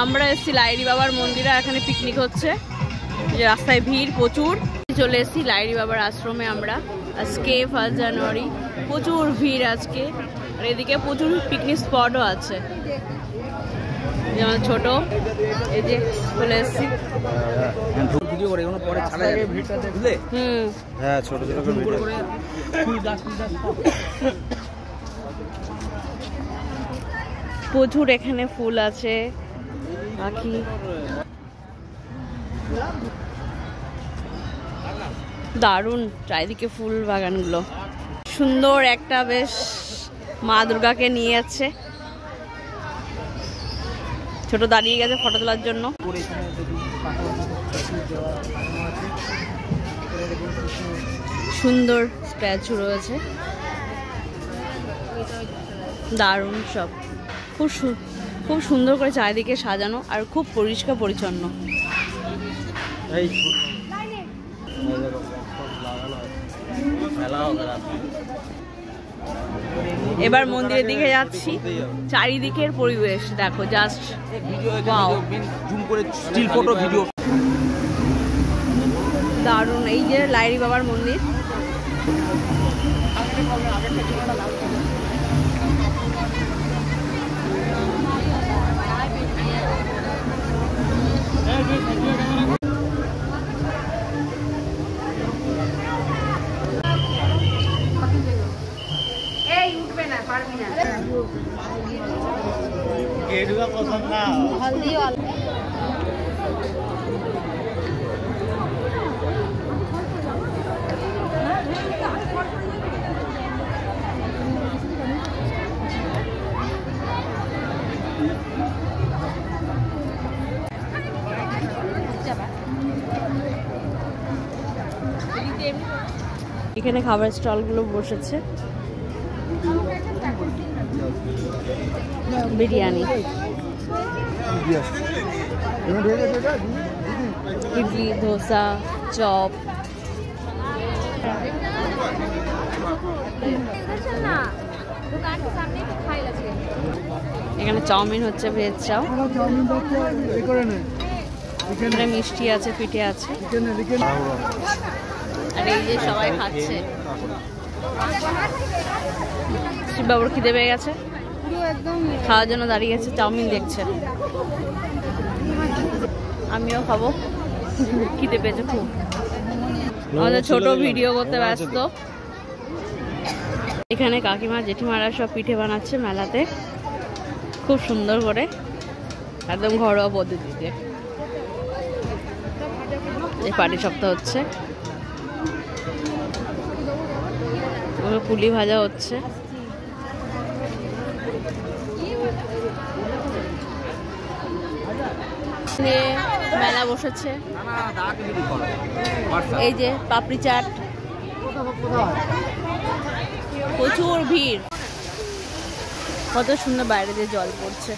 আমরা এসেছি লাইরি বাবার মন্দিরে, এখানে পিকনিক হচ্ছে, যে রাস্তায় ভিড় প্রচুর। চলে এসেছি লাইরি বাবার আশ্রমে আমরা, আজকে 1 জানুয়ারি, প্রচুর ভিড় আজকে। আর এদিকে প্রচুর পিকনিক স্পটও আছে, যেমন ছোট এই যে চলে এসেছি। প্রচুর এখানে ফুল আছে, পাখি, দারুণ চারিদিকে ফুল বাগানগুলো। সুন্দর একটা বেশ মা দুর্গাকে নিয়ে যাচ্ছে, ছোট দাঁড়িয়ে গেছে ফটো তোলার জন্য। সুন্দর স্ট্যাচু রয়েছে, দারুণ সব, খুব সুন্দর করে চারিদিকে সাজানো আর খুব পরিষ্কার পরিচ্ছন্ন। এবার মন্দিরের দিকে যাচ্ছি, চারিদিকের পরিবেশ দেখো, জাস্ট দারুণ। এই যে লাইরি বাবার মন্দির, এখানে খাবার স্টলগুলো বসেছে, বিরিয়ানি, ইডলি, ধোসা, চপ। এখানে চাউমিন হচ্ছে, ভেজ চাও, এখানে মিষ্টি আছে, পিঠে আছে, আর এই যে সবাই খাচ্ছে। শিববাবুর খিদে পেয়ে গেছে, খাওয়ার জন্য দাঁড়িয়ে গেছে, চাউমিন দেখছে। আমিও খাবো, খিদে পেয়েছে খুব। আমাদের ছোট ভিডিও করতে ব্যস্ত। এখানে কাকিমা জেঠিমারা সব পিঠে বানাচ্ছে মেলাতে, খুব সুন্দর করে, একদম ঘরোয়া পদ্ধতিতে। এই পাটি সপ্তাহ হচ্ছে, পুলি ভাজা হচ্ছে। মেলা বসেছে, এই যে পাপড়ি চাট, প্রচুর ভিড়, কত সুন্দর বাইরে দিয়ে জল পড়ছে।